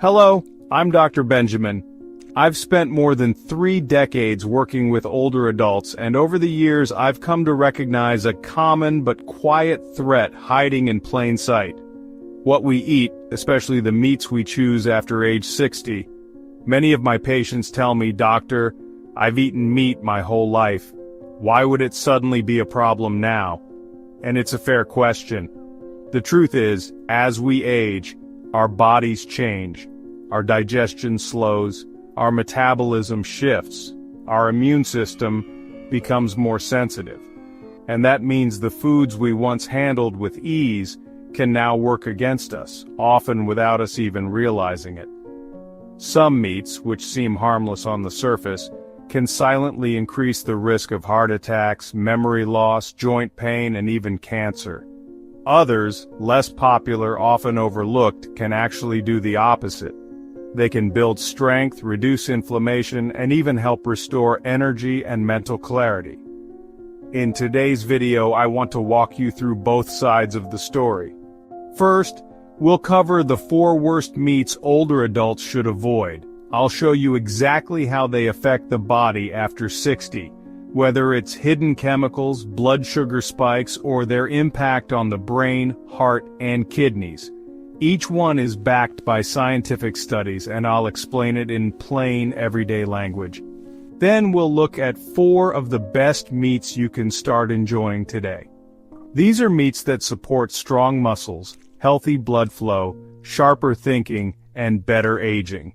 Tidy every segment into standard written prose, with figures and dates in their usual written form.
Hello, I'm Dr. Benjamin. I've spent more than 3 decades working with older adults, and over the years I've come to recognize a common but quiet threat hiding in plain sight. What we eat, especially the meats we choose after age 60. Many of my patients tell me, "Doctor, I've eaten meat my whole life. Why would it suddenly be a problem now?" And it's a fair question. The truth is, as we age, our bodies change, our digestion slows, our metabolism shifts, our immune system becomes more sensitive. And that means the foods we once handled with ease can now work against us, often without us even realizing it. Some meats, which seem harmless on the surface, can silently increase the risk of heart attacks, memory loss, joint pain, and even cancer. Others, less popular, often overlooked, can actually do the opposite. They can build strength, reduce inflammation, and even help restore energy and mental clarity. In today's video, I want to walk you through both sides of the story. First, we'll cover the 4 worst meats older adults should avoid. I'll show you exactly how they affect the body after 60. Whether it's hidden chemicals, blood sugar spikes, or their impact on the brain, heart, and kidneys. Each one is backed by scientific studies, and I'll explain it in plain, everyday language. Then we'll look at 4 of the best meats you can start enjoying today. These are meats that support strong muscles, healthy blood flow, sharper thinking, and better aging.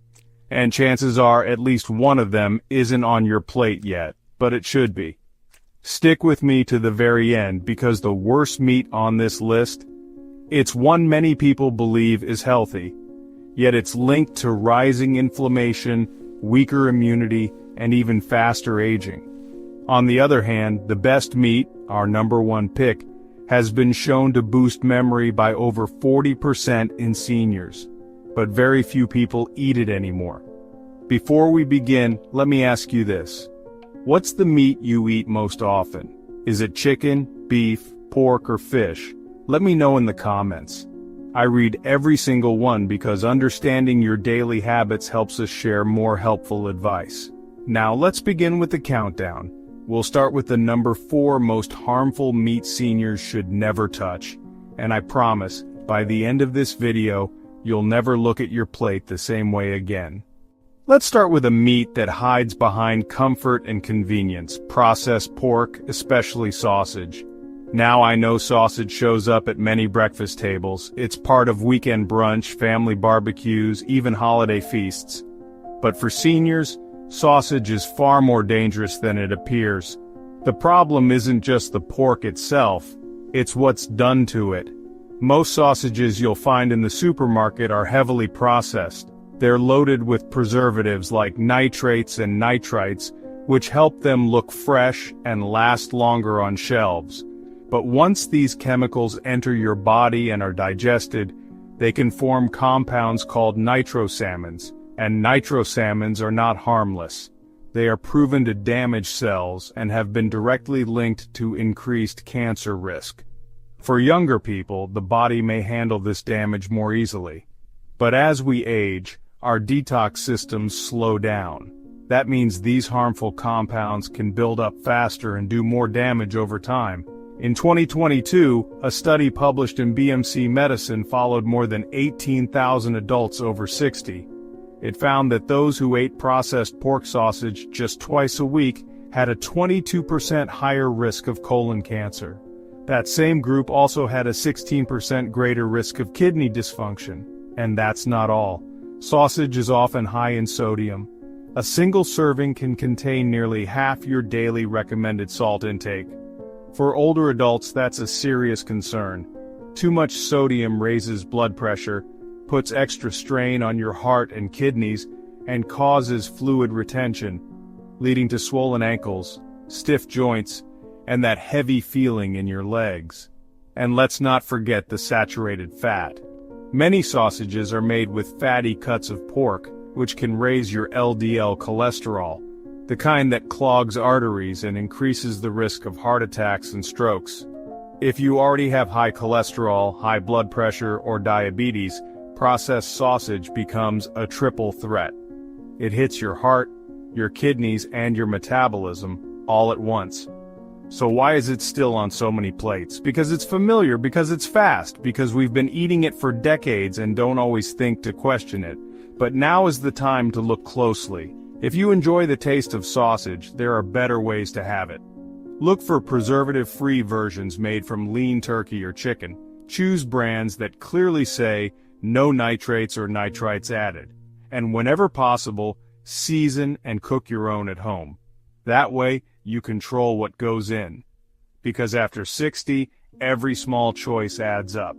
And chances are at least one of them isn't on your plate yet, but it should be. Stick with me to the very end, because the worst meat on this list, it's one many people believe is healthy, yet it's linked to rising inflammation, weaker immunity, and even faster aging. On the other hand, the best meat, our number 1 pick, has been shown to boost memory by over 40% in seniors. But very few people eat it anymore. Before we begin, let me ask you this. What's the meat you eat most often? Is it chicken, beef, pork, or fish? Let me know in the comments. I read every single one because understanding your daily habits helps us share more helpful advice. Now let's begin with the countdown. We'll start with the number 4 most harmful meat seniors should never touch. And I promise, by the end of this video, you'll never look at your plate the same way again. Let's start with a meat that hides behind comfort and convenience: processed pork, especially sausage. Now I know sausage shows up at many breakfast tables. It's part of weekend brunch, family barbecues, even holiday feasts. But for seniors, sausage is far more dangerous than it appears. The problem isn't just the pork itself, it's what's done to it. Most sausages you'll find in the supermarket are heavily processed. They're loaded with preservatives like nitrates and nitrites, which help them look fresh and last longer on shelves. But once these chemicals enter your body and are digested, they can form compounds called nitrosamines, and nitrosamines are not harmless. They are proven to damage cells and have been directly linked to increased cancer risk. For younger people, the body may handle this damage more easily. But as we age, our detox systems slow down. That means these harmful compounds can build up faster and do more damage over time. In 2022, a study published in BMC Medicine followed more than 18,000 adults over 60. It found that those who ate processed pork sausage just twice a week had a 22% higher risk of colon cancer. That same group also had a 16% greater risk of kidney dysfunction. And that's not all. Sausage is often high in sodium. A single serving can contain nearly half your daily recommended salt intake. For older adults, that's a serious concern. Too much sodium raises blood pressure, puts extra strain on your heart and kidneys, and causes fluid retention, leading to swollen ankles, stiff joints, and that heavy feeling in your legs. And let's not forget the saturated fat. Many sausages are made with fatty cuts of pork, which can raise your LDL cholesterol, the kind that clogs arteries and increases the risk of heart attacks and strokes. If you already have high cholesterol, high blood pressure, or diabetes, processed sausage becomes a triple threat. It hits your heart, your kidneys, and your metabolism all at once. So why is it still on so many plates? Because it's familiar, because it's fast, because we've been eating it for decades and don't always think to question it. But now is the time to look closely. If you enjoy the taste of sausage, there are better ways to have it. Look for preservative-free versions made from lean turkey or chicken. Choose brands that clearly say, no nitrates or nitrites added. And whenever possible, season and cook your own at home. That way, you control what goes in. Because after 60, every small choice adds up.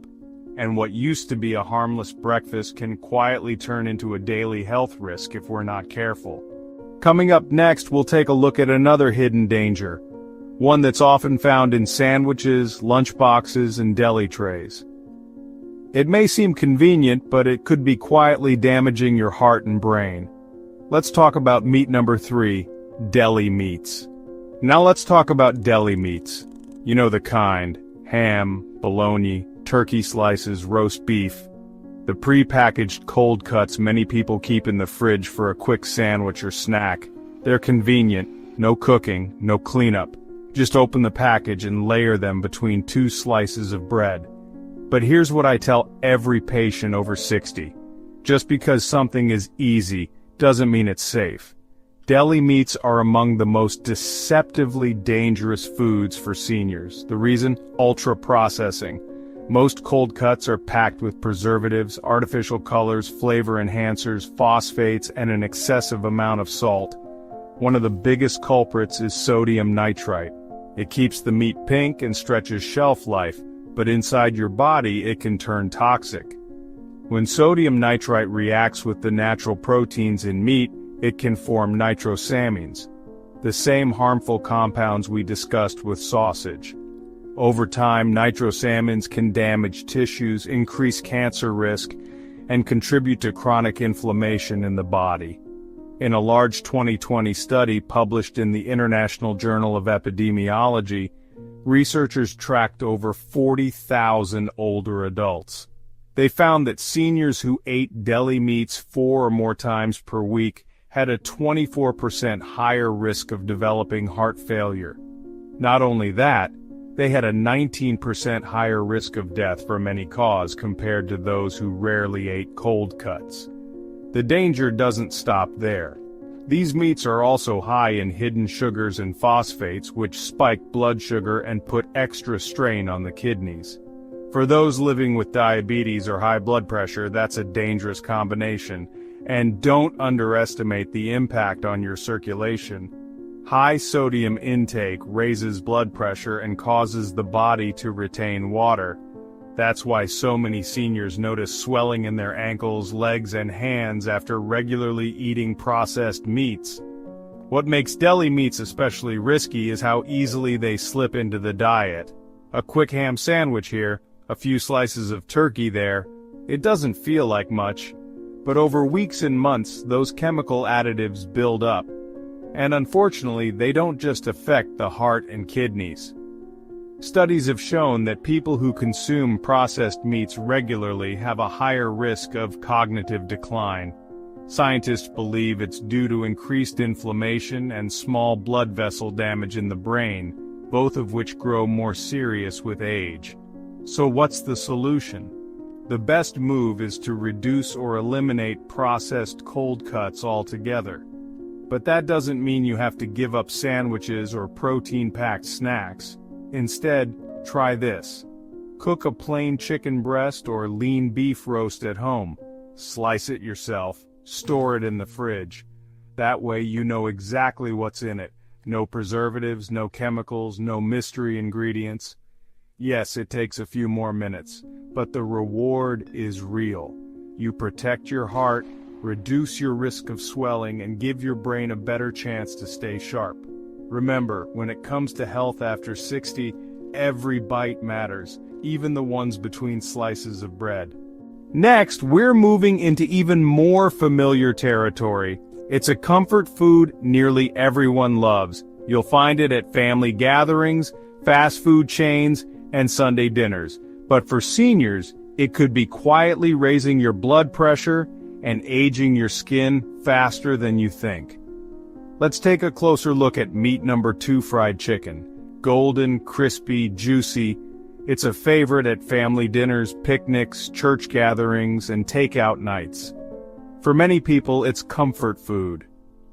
And what used to be a harmless breakfast can quietly turn into a daily health risk if we're not careful. Coming up next, we'll take a look at another hidden danger. One that's often found in sandwiches, lunchboxes, and deli trays. It may seem convenient, but it could be quietly damaging your heart and brain. Let's talk about meat number 3, deli meats. Now let's talk about deli meats. You know the kind: ham, bologna, turkey slices, roast beef. The pre-packaged cold cuts many people keep in the fridge for a quick sandwich or snack. They're convenient, no cooking, no cleanup. Just open the package and layer them between 2 slices of bread. But here's what I tell every patient over 60. Just because something is easy doesn't mean it's safe. Deli meats are among the most deceptively dangerous foods for seniors. The reason? Ultra-processing. Most cold cuts are packed with preservatives, artificial colors, flavor enhancers, phosphates, and an excessive amount of salt. One of the biggest culprits is sodium nitrite. It keeps the meat pink and stretches shelf life, but inside your body it can turn toxic. When sodium nitrite reacts with the natural proteins in meat, it can form nitrosamines, the same harmful compounds we discussed with sausage. Over time, nitrosamines can damage tissues, increase cancer risk, and contribute to chronic inflammation in the body. In a large 2020 study published in the International Journal of Epidemiology, researchers tracked over 40,000 older adults. They found that seniors who ate deli meats 4 or more times per week had a 24% higher risk of developing heart failure. Not only that, they had a 19% higher risk of death from any cause compared to those who rarely ate cold cuts. The danger doesn't stop there. These meats are also high in hidden sugars and phosphates, which spike blood sugar and put extra strain on the kidneys. For those living with diabetes or high blood pressure, that's a dangerous combination. And don't underestimate the impact on your circulation. High sodium intake raises blood pressure and causes the body to retain water. That's why so many seniors notice swelling in their ankles, legs, and hands after regularly eating processed meats. What makes deli meats especially risky is how easily they slip into the diet. A quick ham sandwich here, a few slices of turkey there. It doesn't feel like much, but over weeks and months, those chemical additives build up. And unfortunately, they don't just affect the heart and kidneys. Studies have shown that people who consume processed meats regularly have a higher risk of cognitive decline. Scientists believe it's due to increased inflammation and small blood vessel damage in the brain, both of which grow more serious with age. So what's the solution? The best move is to reduce or eliminate processed cold cuts altogether. But that doesn't mean you have to give up sandwiches or protein-packed snacks. Instead, try this. Cook a plain chicken breast or lean beef roast at home. Slice it yourself. Store it in the fridge. That way you know exactly what's in it. No preservatives, no chemicals, no mystery ingredients. Yes, it takes a few more minutes, but the reward is real. You protect your heart, reduce your risk of swelling, and give your brain a better chance to stay sharp. Remember, when it comes to health after 60, every bite matters, even the ones between slices of bread. Next, we're moving into even more familiar territory. It's a comfort food nearly everyone loves. You'll find it at family gatherings, fast food chains, and Sunday dinners. But for seniors, It could be quietly raising your blood pressure and aging your skin faster than you think. Let's take a closer look at meat number 2, fried chicken. Golden, crispy, juicy. It's a favorite at family dinners, picnics, church gatherings, and takeout nights. For many people, it's comfort food.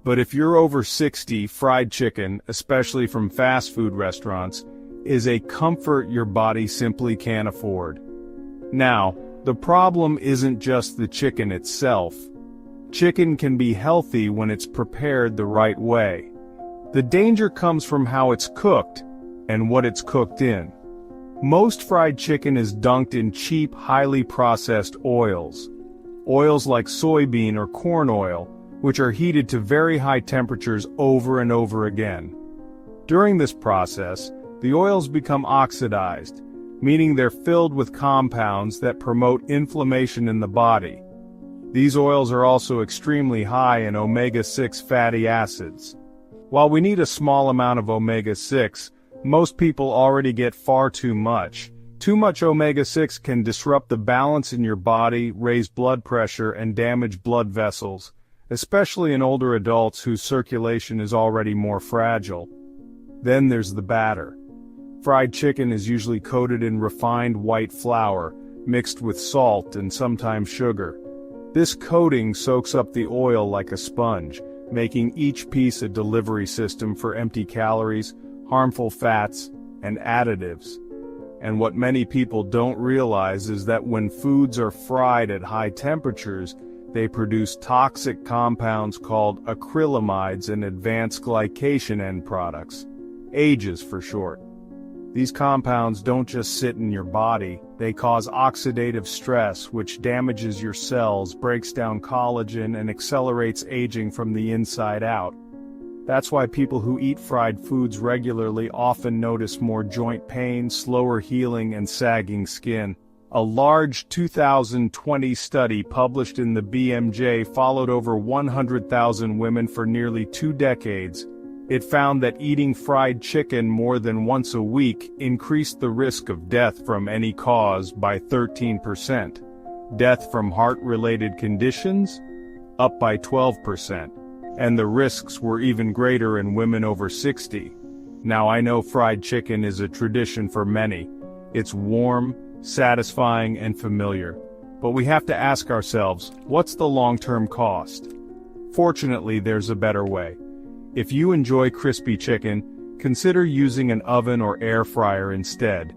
But if you're over 60, fried chicken, especially from fast food restaurants, is a comfort your body simply can't afford. Now, the problem isn't just the chicken itself. Chicken can be healthy when it's prepared the right way. The danger comes from how it's cooked and what it's cooked in. Most fried chicken is dunked in cheap, highly processed oils. Oils like soybean or corn oil, which are heated to very high temperatures over and over again. During this process, the oils become oxidized, meaning they're filled with compounds that promote inflammation in the body. These oils are also extremely high in omega-6 fatty acids. While we need a small amount of omega-6, most people already get far too much. Too much omega-6 can disrupt the balance in your body, raise blood pressure, and damage blood vessels, especially in older adults whose circulation is already more fragile. Then there's the batter. Fried chicken is usually coated in refined white flour, mixed with salt and sometimes sugar. This coating soaks up the oil like a sponge, making each piece a delivery system for empty calories, harmful fats, and additives. And what many people don't realize is that when foods are fried at high temperatures, they produce toxic compounds called acrylamides and advanced glycation end products, AGEs for short. These compounds don't just sit in your body, they cause oxidative stress which damages your cells, breaks down collagen, and accelerates aging from the inside out. That's why people who eat fried foods regularly often notice more joint pain, slower healing, and sagging skin. A large 2020 study published in the BMJ followed over 100,000 women for nearly 2 decades. It found that eating fried chicken more than once a week increased the risk of death from any cause by 13%. Death from heart-related conditions? Up by 12%. And the risks were even greater in women over 60. Now I know fried chicken is a tradition for many. It's warm, satisfying, and familiar. But we have to ask ourselves, what's the long-term cost? Fortunately, there's a better way. If you enjoy crispy chicken, consider using an oven or air fryer instead.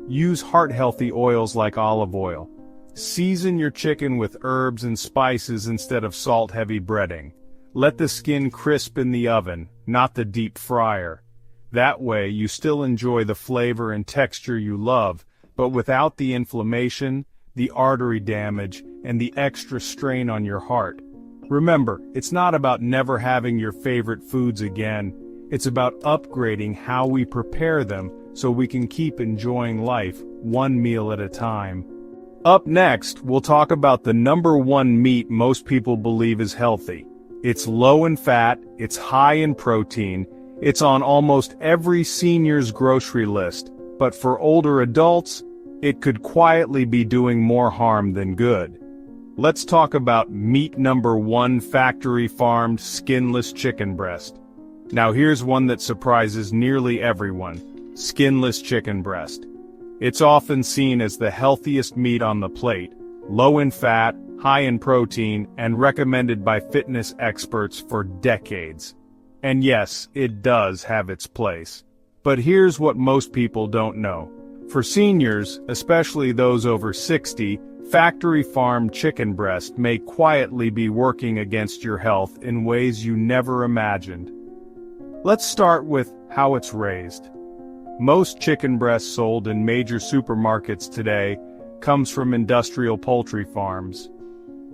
Use heart-healthy oils like olive oil. Season your chicken with herbs and spices instead of salt-heavy breading. Let the skin crisp in the oven, not the deep fryer. That way you still enjoy the flavor and texture you love, but without the inflammation, the artery damage, and the extra strain on your heart. Remember, it's not about never having your favorite foods again. It's about upgrading how we prepare them so we can keep enjoying life one meal at a time. Up next, we'll talk about the number 1 meat most people believe is healthy. It's low in fat, it's high in protein, it's on almost every senior's grocery list, but for older adults, it could quietly be doing more harm than good. Let's talk about meat number 1, factory-farmed, skinless chicken breast. Now here's one that surprises nearly everyone: skinless chicken breast. It's often seen as the healthiest meat on the plate, low in fat, high in protein, and recommended by fitness experts for decades. And yes, it does have its place. But here's what most people don't know. For seniors, especially those over 60, factory-farmed chicken breast may quietly be working against your health in ways you never imagined. Let's start with how it's raised. Most chicken breasts sold in major supermarkets today comes from industrial poultry farms.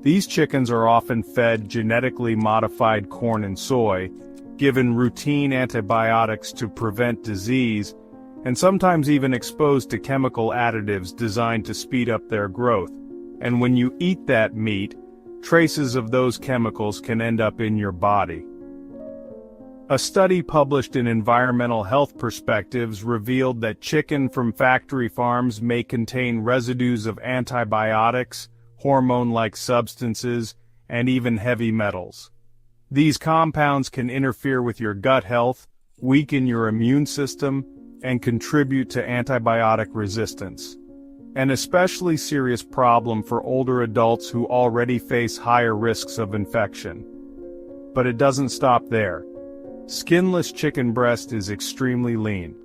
These chickens are often fed genetically modified corn and soy, given routine antibiotics to prevent disease, and sometimes even exposed to chemical additives designed to speed up their growth. And when you eat that meat, traces of those chemicals can end up in your body. A study published in Environmental Health Perspectives revealed that chicken from factory farms may contain residues of antibiotics, hormone-like substances, and even heavy metals. These compounds can interfere with your gut health, weaken your immune system, and contribute to antibiotic resistance. An especially serious problem for older adults who already face higher risks of infection. But it doesn't stop there. Skinless chicken breast is extremely lean.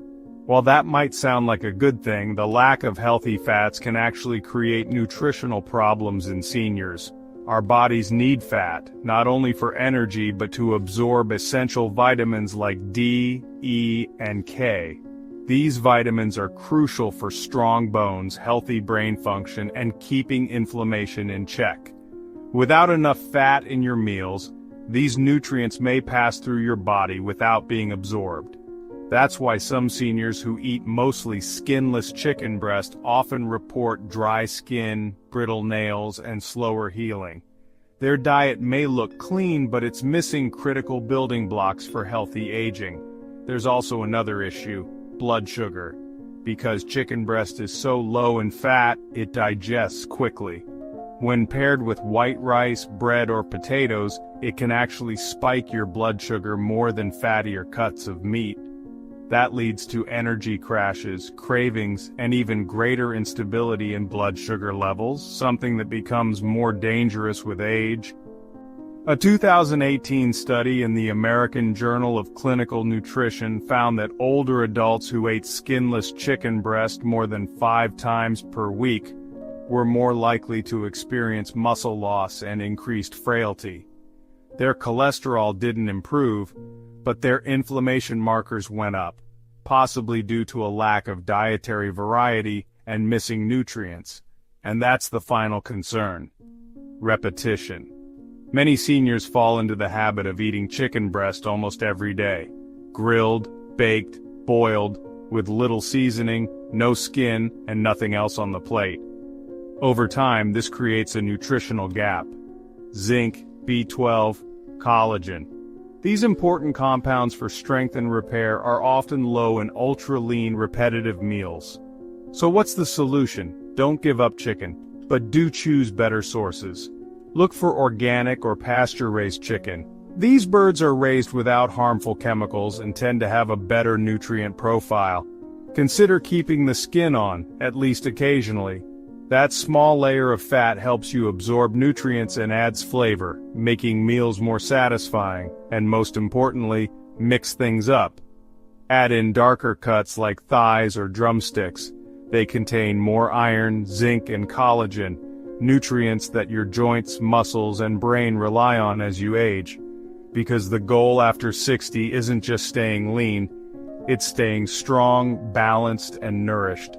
While that might sound like a good thing, the lack of healthy fats can actually create nutritional problems in seniors. Our bodies need fat, not only for energy but to absorb essential vitamins like D, E, and K. These vitamins are crucial for strong bones, healthy brain function, and keeping inflammation in check. Without enough fat in your meals, these nutrients may pass through your body without being absorbed. That's why some seniors who eat mostly skinless chicken breast often report dry skin, brittle nails, and slower healing. Their diet may look clean, but it's missing critical building blocks for healthy aging. There's also another issue: blood sugar. Because chicken breast is so low in fat, it digests quickly. When paired with white rice, bread, or potatoes, it can actually spike your blood sugar more than fattier cuts of meat. That leads to energy crashes, cravings, and even greater instability in blood sugar levels, something that becomes more dangerous with age. A 2018 study in the American Journal of Clinical Nutrition found that older adults who ate skinless chicken breast more than 5 times per week were more likely to experience muscle loss and increased frailty. Their cholesterol didn't improve, but their inflammation markers went up, possibly due to a lack of dietary variety and missing nutrients. And that's the final concern: repetition. Many seniors fall into the habit of eating chicken breast almost every day. Grilled, baked, boiled, with little seasoning, no skin, and nothing else on the plate. Over time, this creates a nutritional gap. Zinc, B12, collagen. These important compounds for strength and repair are often low in ultra-lean, repetitive meals. So what's the solution? Don't give up chicken, but do choose better sources. Look for organic or pasture-raised chicken. These birds are raised without harmful chemicals and tend to have a better nutrient profile. Consider keeping the skin on, at least occasionally. That small layer of fat helps you absorb nutrients and adds flavor, making meals more satisfying, and most importantly, mix things up. Add in darker cuts like thighs or drumsticks. They contain more iron, zinc, and collagen, nutrients that your joints, muscles, and brain rely on as you age. Because the goal after 60 isn't just staying lean, it's staying strong, balanced, and nourished.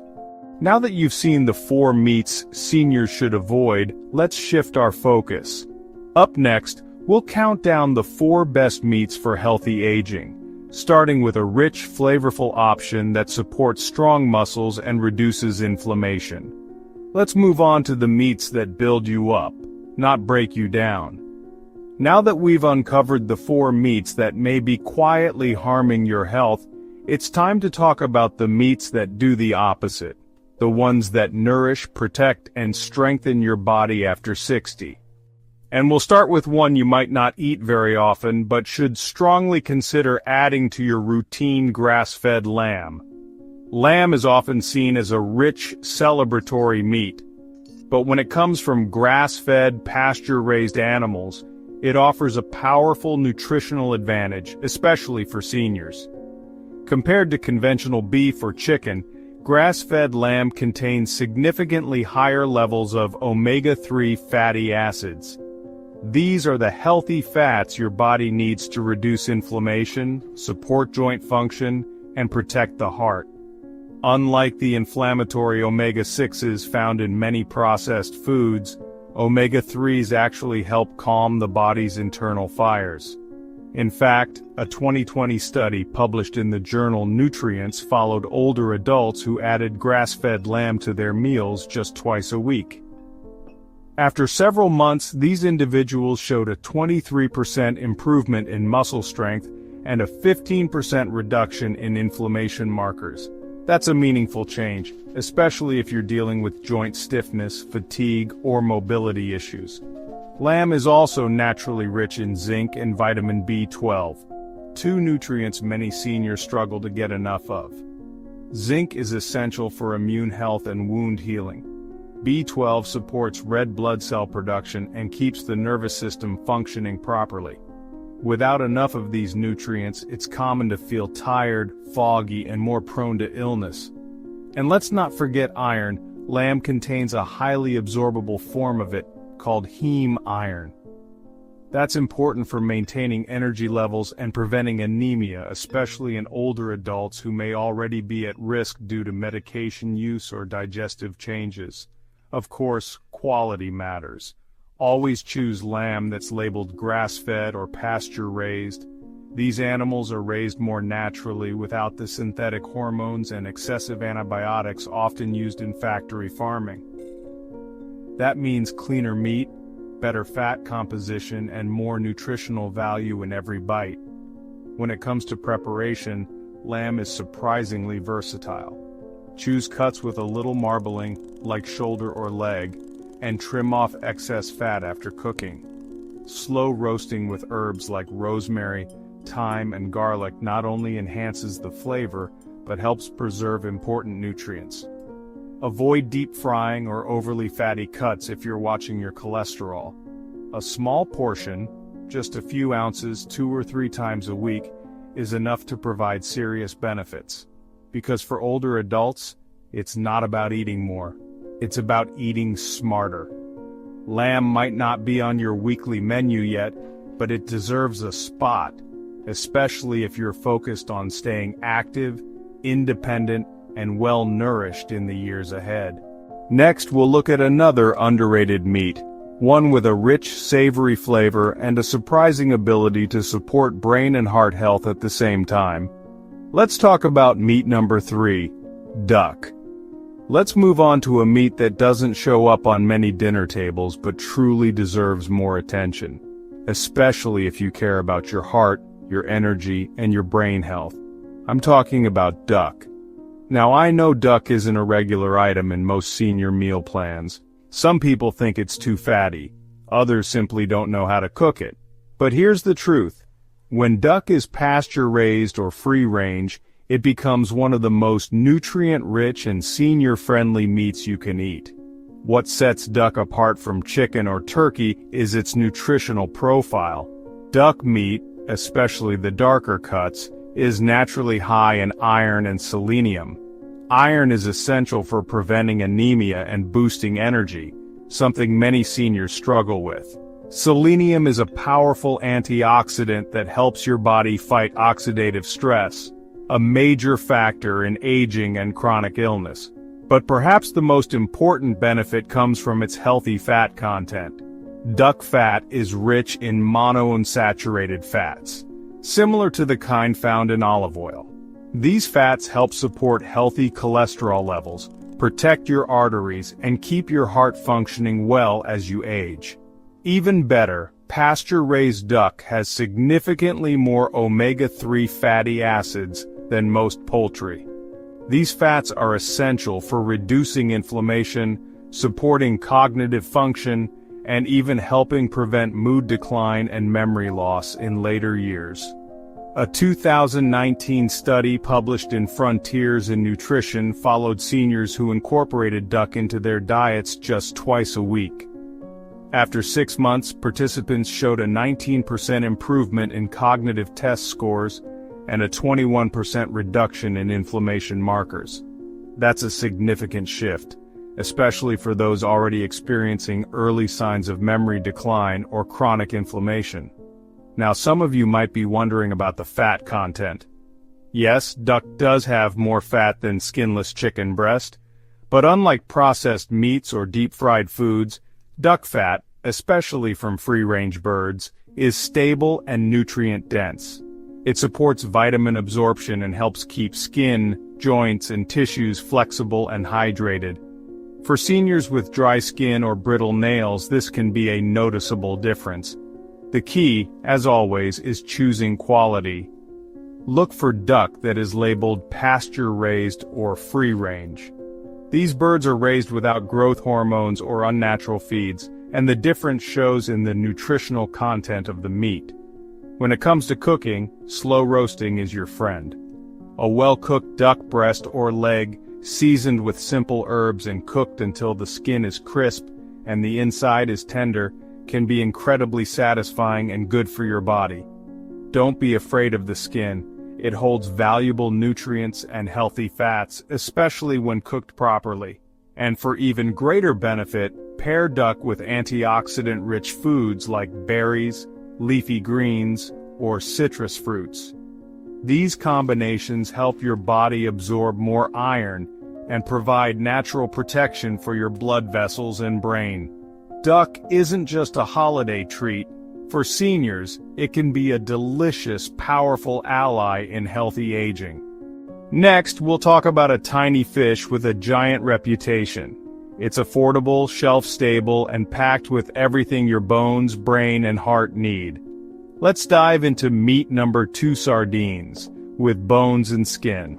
Now that you've seen the 4 meats seniors should avoid, let's shift our focus. Up next, we'll count down the 4 best meats for healthy aging, starting with a rich, flavorful option that supports strong muscles and reduces inflammation. Let's move on to the meats that build you up, not break you down. Now that we've uncovered the 4 meats that may be quietly harming your health, it's time to talk about the meats that do the opposite. The ones that nourish, protect, and strengthen your body after 60. And we'll start with one you might not eat very often, but should strongly consider adding to your routine: grass-fed lamb. Lamb is often seen as a rich, celebratory meat. But when it comes from grass-fed, pasture-raised animals, it offers a powerful nutritional advantage, especially for seniors. Compared to conventional beef or chicken, grass-fed lamb contains significantly higher levels of omega-3 fatty acids. These are the healthy fats your body needs to reduce inflammation, support joint function, and protect the heart. Unlike the inflammatory omega-6s found in many processed foods, omega-3s actually help calm the body's internal fires. In fact, a 2020 study published in the journal Nutrients followed older adults who added grass-fed lamb to their meals just twice a week. After several months, these individuals showed a 23% improvement in muscle strength and a 15% reduction in inflammation markers. That's a meaningful change, especially if you're dealing with joint stiffness, fatigue, or mobility issues. Lamb is also naturally rich in zinc and vitamin B12, two nutrients many seniors struggle to get enough of. Zinc is essential for immune health and wound healing. B12 supports red blood cell production and keeps the nervous system functioning properly. Without enough of these nutrients, it's common to feel tired, foggy, and more prone to illness. And let's not forget iron. Lamb contains a highly absorbable form of it, called heme iron. That's important for maintaining energy levels and preventing anemia, especially in older adults who may already be at risk due to medication use or digestive changes. Of course, quality matters. Always choose lamb that's labeled grass-fed or pasture-raised. These animals are raised more naturally without the synthetic hormones and excessive antibiotics often used in factory farming. That means cleaner meat, better fat composition, and more nutritional value in every bite. When it comes to preparation, lamb is surprisingly versatile. Choose cuts with a little marbling, like shoulder or leg, and trim off excess fat after cooking. Slow roasting with herbs like rosemary, thyme, and garlic not only enhances the flavor, but helps preserve important nutrients. Avoid deep frying or overly fatty cuts if you're watching your cholesterol. A small portion, just a few ounces 2 or 3 times a week, is enough to provide serious benefits. Because for older adults, it's not about eating more. It's about eating smarter. Lamb might not be on your weekly menu yet, but it deserves a spot, especially if you're focused on staying active, independent, and well-nourished in the years ahead. Next, we'll look at another underrated meat, one with a rich, savory flavor and a surprising ability to support brain and heart health at the same time. Let's talk about meat number 3, duck. Let's move on to a meat that doesn't show up on many dinner tables but truly deserves more attention, especially if you care about your heart, your energy, and your brain health. I'm talking about duck. Now I know duck isn't a regular item in most senior meal plans. Some people think it's too fatty, others simply don't know how to cook it. But here's the truth. When duck is pasture-raised or free-range, it becomes one of the most nutrient-rich and senior-friendly meats you can eat. What sets duck apart from chicken or turkey is its nutritional profile. Duck meat, especially the darker cuts, is naturally high in iron and selenium. Iron is essential for preventing anemia and boosting energy, something many seniors struggle with. Selenium is a powerful antioxidant that helps your body fight oxidative stress, a major factor in aging and chronic illness. But perhaps the most important benefit comes from its healthy fat content. Duck fat is rich in monounsaturated fats, similar to the kind found in olive oil. These fats help support healthy cholesterol levels, protect your arteries, and keep your heart functioning well as you age. Even better, pasture-raised duck has significantly more omega-3 fatty acids than most poultry. These fats are essential for reducing inflammation, supporting cognitive function, and even helping prevent mood decline and memory loss in later years. A 2019 study published in Frontiers in Nutrition followed seniors who incorporated duck into their diets just twice a week. After 6 months, participants showed a 19% improvement in cognitive test scores and a 21% reduction in inflammation markers. That's a significant shift, especially for those already experiencing early signs of memory decline or chronic inflammation. Now, some of you might be wondering about the fat content. Yes, duck does have more fat than skinless chicken breast, but unlike processed meats or deep-fried foods, duck fat, especially from free-range birds, is stable and nutrient-dense. It supports vitamin absorption and helps keep skin, joints, and tissues flexible and hydrated. For seniors with dry skin or brittle nails, this can be a noticeable difference. The key, as always, is choosing quality. Look for duck that is labeled pasture-raised or free-range. These birds are raised without growth hormones or unnatural feeds, and the difference shows in the nutritional content of the meat. When it comes to cooking, slow roasting is your friend. A well-cooked duck breast or leg, seasoned with simple herbs and cooked until the skin is crisp and the inside is tender, can be incredibly satisfying and good for your body. Don't be afraid of the skin. It holds valuable nutrients and healthy fats, especially when cooked properly. And for even greater benefit, pair duck with antioxidant-rich foods like berries, leafy greens, or citrus fruits. These combinations help your body absorb more iron and provide natural protection for your blood vessels and brain. Duck isn't just a holiday treat. For seniors, it can be a delicious, powerful ally in healthy aging. Next, we'll talk about a tiny fish with a giant reputation. It's affordable, shelf-stable, and packed with everything your bones, brain, and heart need. Let's dive into meat number 2, sardines, with bones and skin.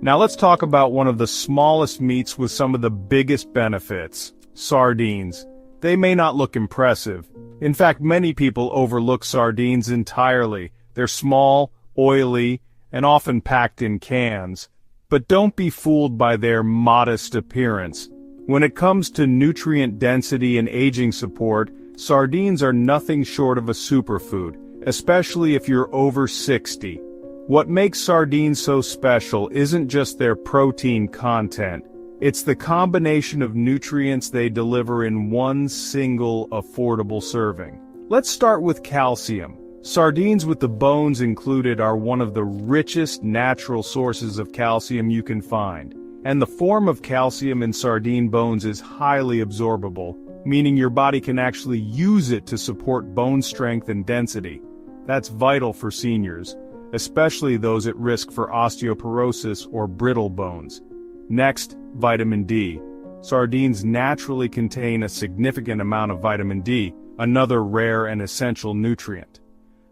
Now let's talk about one of the smallest meats with some of the biggest benefits, sardines. They may not look impressive. In fact, many people overlook sardines entirely. They're small, oily, and often packed in cans. But don't be fooled by their modest appearance. When it comes to nutrient density and aging support, sardines are nothing short of a superfood, especially if you're over 60. What makes sardines so special isn't just their protein content. It's the combination of nutrients they deliver in one single, affordable serving. Let's start with calcium. Sardines with the bones included are one of the richest natural sources of calcium you can find. And the form of calcium in sardine bones is highly absorbable, meaning your body can actually use it to support bone strength and density. That's vital for seniors, especially those at risk for osteoporosis or brittle bones. Next, vitamin D. Sardines naturally contain a significant amount of vitamin D, another rare and essential nutrient.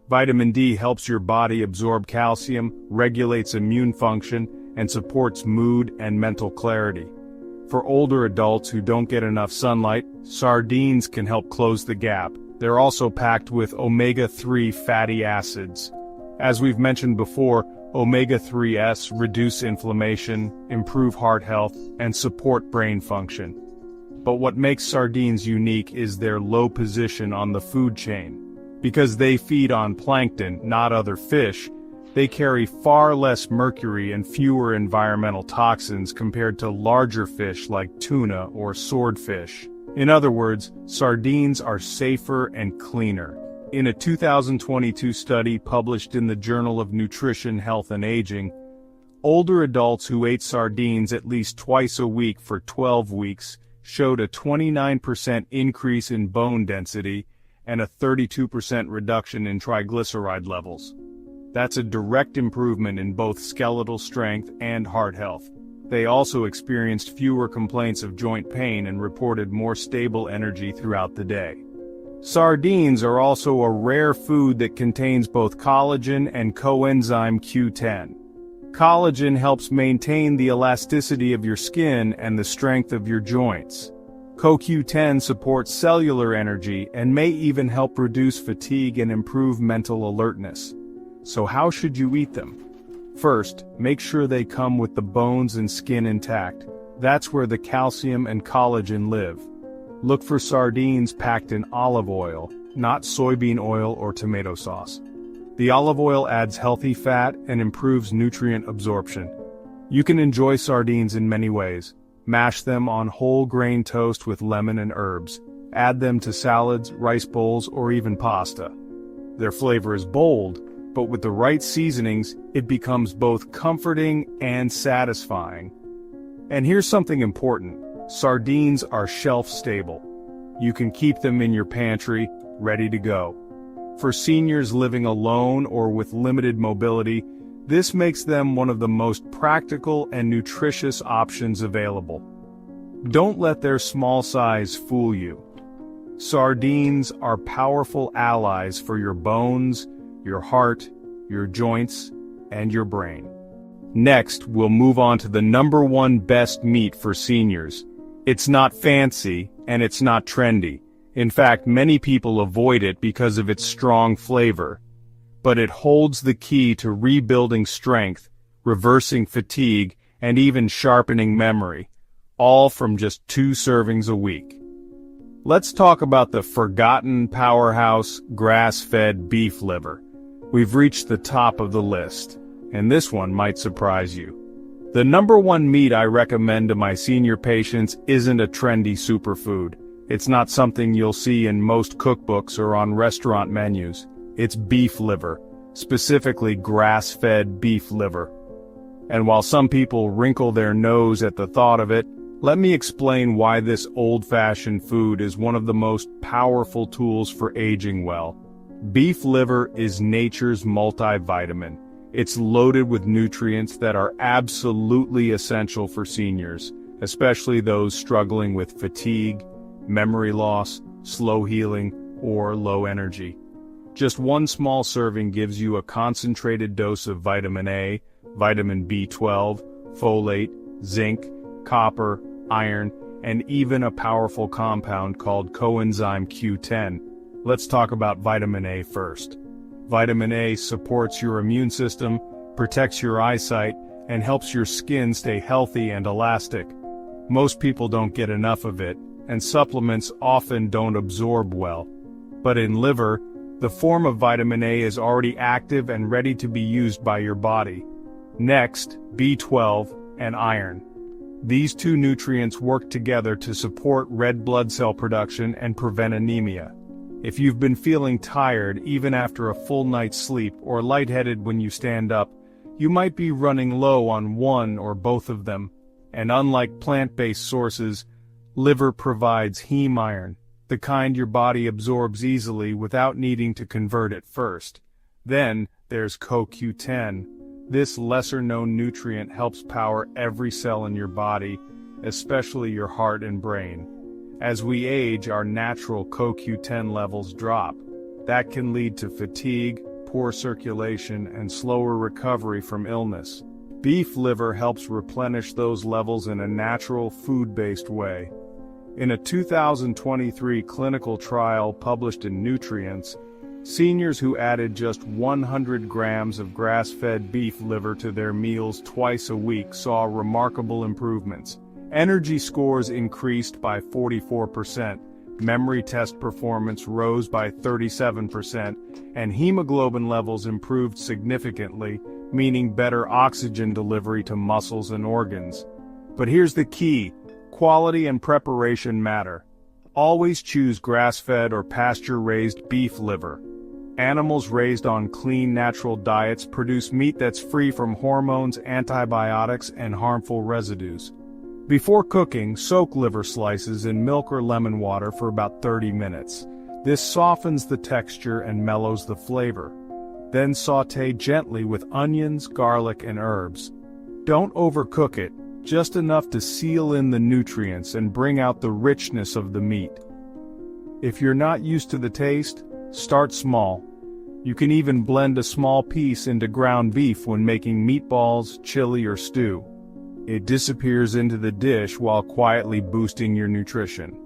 Vitamin D helps your body absorb calcium, regulates immune function, and supports mood and mental clarity. For older adults who don't get enough sunlight, sardines can help close the gap. They're also packed with omega-3 fatty acids. As we've mentioned before, omega-3s reduce inflammation, improve heart health, and support brain function. But what makes sardines unique is their low position on the food chain. Because they feed on plankton, not other fish, they carry far less mercury and fewer environmental toxins compared to larger fish like tuna or swordfish. In other words, sardines are safer and cleaner. In a 2022 study published in the Journal of Nutrition, Health and Aging, older adults who ate sardines at least twice a week for 12 weeks showed a 29% increase in bone density and a 32% reduction in triglyceride levels. That's a direct improvement in both skeletal strength and heart health. They also experienced fewer complaints of joint pain and reported more stable energy throughout the day. Sardines are also a rare food that contains both collagen and coenzyme Q10. Collagen helps maintain the elasticity of your skin and the strength of your joints. CoQ10 supports cellular energy and may even help reduce fatigue and improve mental alertness. So how should you eat them? First, make sure they come with the bones and skin intact. That's where the calcium and collagen live. Look for sardines packed in olive oil, not soybean oil or tomato sauce. The olive oil adds healthy fat and improves nutrient absorption. You can enjoy sardines in many ways. Mash them on whole grain toast with lemon and herbs. Add them to salads, rice bowls, or even pasta. Their flavor is bold, but with the right seasonings, it becomes both comforting and satisfying. And here's something important. Sardines are shelf-stable. You can keep them in your pantry, ready to go. For seniors living alone or with limited mobility, this makes them one of the most practical and nutritious options available. Don't let their small size fool you. Sardines are powerful allies for your bones, your heart, your joints, and your brain. Next, we'll move on to the #1 best meat for seniors. It's not fancy, and it's not trendy. In fact, many people avoid it because of its strong flavor. But it holds the key to rebuilding strength, reversing fatigue, and even sharpening memory, all from just 2 servings a week. Let's talk about the forgotten powerhouse grass-fed beef liver. We've reached the top of the list, and this one might surprise you. The #1 meat I recommend to my senior patients isn't a trendy superfood. It's not something you'll see in most cookbooks or on restaurant menus. It's beef liver, specifically grass-fed beef liver. And while some people wrinkle their nose at the thought of it, let me explain why this old-fashioned food is one of the most powerful tools for aging well. Beef liver is nature's multivitamin. It's loaded with nutrients that are absolutely essential for seniors, especially those struggling with fatigue, memory loss, slow healing, or low energy. Just 1 small serving gives you a concentrated dose of vitamin A, vitamin B12, folate, zinc, copper, iron, and even a powerful compound called coenzyme Q10. Let's talk about vitamin A first. Vitamin A supports your immune system, protects your eyesight, and helps your skin stay healthy and elastic. Most people don't get enough of it, and supplements often don't absorb well. But in liver, the form of vitamin A is already active and ready to be used by your body. Next, B12 and iron. These 2 nutrients work together to support red blood cell production and prevent anemia. If you've been feeling tired even after a full night's sleep or lightheaded when you stand up, you might be running low on one or both of them. And unlike plant-based sources, liver provides heme iron, the kind your body absorbs easily without needing to convert it first. Then, there's CoQ10. This lesser-known nutrient helps power every cell in your body, especially your heart and brain. As we age, our natural CoQ10 levels drop. That can lead to fatigue, poor circulation, and slower recovery from illness. Beef liver helps replenish those levels in a natural, food-based way. In a 2023 clinical trial published in Nutrients, seniors who added just 100 grams of grass-fed beef liver to their meals twice a week saw remarkable improvements. Energy scores increased by 44%, memory test performance rose by 37%, and hemoglobin levels improved significantly, meaning better oxygen delivery to muscles and organs. But here's the key: quality and preparation matter. Always choose grass-fed or pasture-raised beef liver. Animals raised on clean, natural diets produce meat that's free from hormones, antibiotics, and harmful residues. Before cooking, soak liver slices in milk or lemon water for about 30 minutes. This softens the texture and mellows the flavor. Then sauté gently with onions, garlic, and herbs. Don't overcook it, just enough to seal in the nutrients and bring out the richness of the meat. If you're not used to the taste, start small. You can even blend a small piece into ground beef when making meatballs, chili, or stew. It disappears into the dish while quietly boosting your nutrition.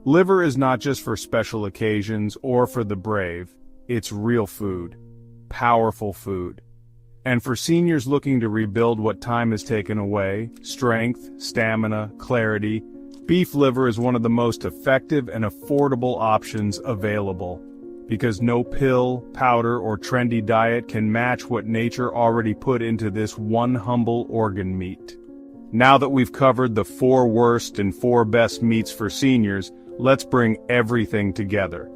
Liver is not just for special occasions or for the brave. It's real food. Powerful food. And for seniors looking to rebuild what time has taken away, strength, stamina, clarity, beef liver is one of the most effective and affordable options available. Because no pill, powder, or trendy diet can match what nature already put into this one humble organ meat. Now that we've covered the 4 worst and 4 best meats for seniors, let's bring everything together.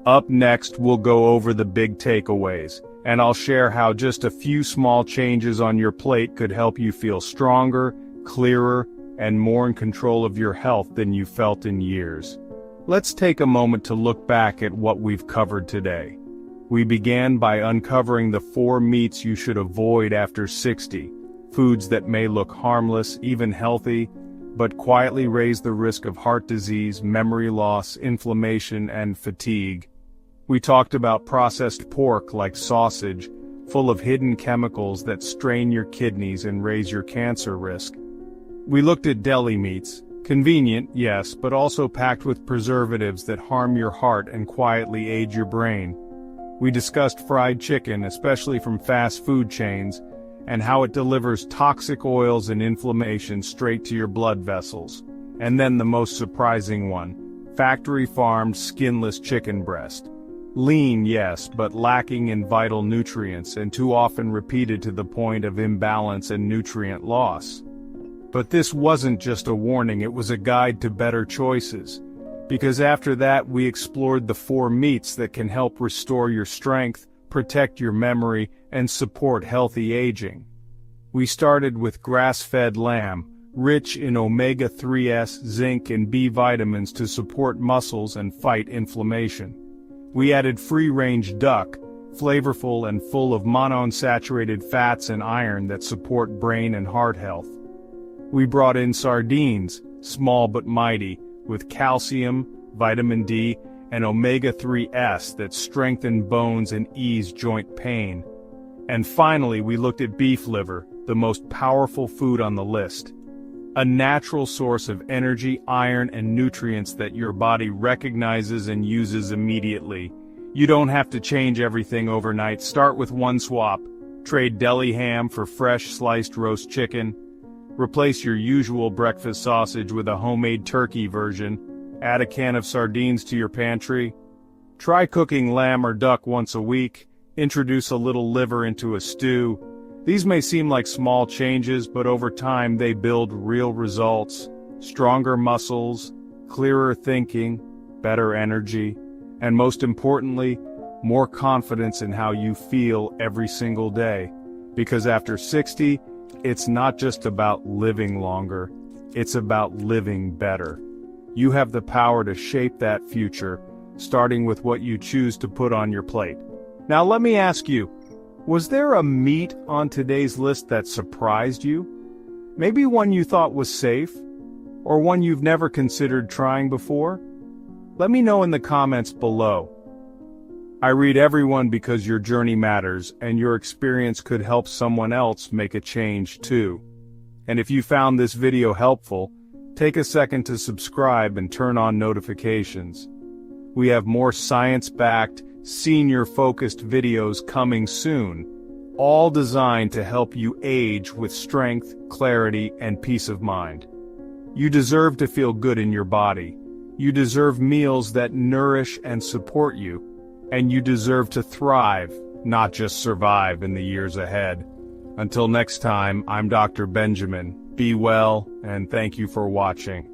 Up next, we'll go over the big takeaways, and I'll share how just a few small changes on your plate could help you feel stronger, clearer, and more in control of your health than you felt in years. Let's take a moment to look back at what we've covered today. We began by uncovering the 4 meats you should avoid after 60, foods that may look harmless, even healthy, but quietly raise the risk of heart disease, memory loss, inflammation, and fatigue. We talked about processed pork like sausage, full of hidden chemicals that strain your kidneys and raise your cancer risk. We looked at deli meats, convenient, yes, but also packed with preservatives that harm your heart and quietly age your brain. We discussed fried chicken, especially from fast food chains, and how it delivers toxic oils and inflammation straight to your blood vessels. And then the most surprising one, factory-farmed skinless chicken breast. Lean, yes, but lacking in vital nutrients and too often repeated to the point of imbalance and nutrient loss. But this wasn't just a warning, it was a guide to better choices. Because after that we explored the 4 meats that can help restore your strength, protect your memory, and support healthy aging. We started with grass-fed lamb, rich in omega-3s, zinc, and B vitamins to support muscles and fight inflammation. We added free-range duck, flavorful and full of monounsaturated fats and iron that support brain and heart health. We brought in sardines, small but mighty, with calcium, vitamin D, and omega-3s that strengthen bones and ease joint pain. And finally, we looked at beef liver, the most powerful food on the list. A natural source of energy, iron, and nutrients that your body recognizes and uses immediately. You don't have to change everything overnight. Start with one swap. Trade deli ham for fresh sliced roast chicken. Replace your usual breakfast sausage with a homemade turkey version. Add a can of sardines to your pantry. Try cooking lamb or duck once a week. Introduce a little liver into a stew. These may seem like small changes, but over time they build real results. Stronger muscles, clearer thinking, better energy, and most importantly, more confidence in how you feel every single day. Because after 60, it's not just about living longer, it's about living better. You have the power to shape that future, starting with what you choose to put on your plate. Now let me ask you, was there a meat on today's list that surprised you? Maybe one you thought was safe, or one you've never considered trying before? Let me know in the comments below. I read everyone because your journey matters, and your experience could help someone else make a change too. And if you found this video helpful, take a second to subscribe and turn on notifications. We have more science-backed, senior-focused videos coming soon, all designed to help you age with strength, clarity, and peace of mind. You deserve to feel good in your body. You deserve meals that nourish and support you. And you deserve to thrive, not just survive in the years ahead. Until next time, I'm Dr. Benjamin. Be well, and thank you for watching.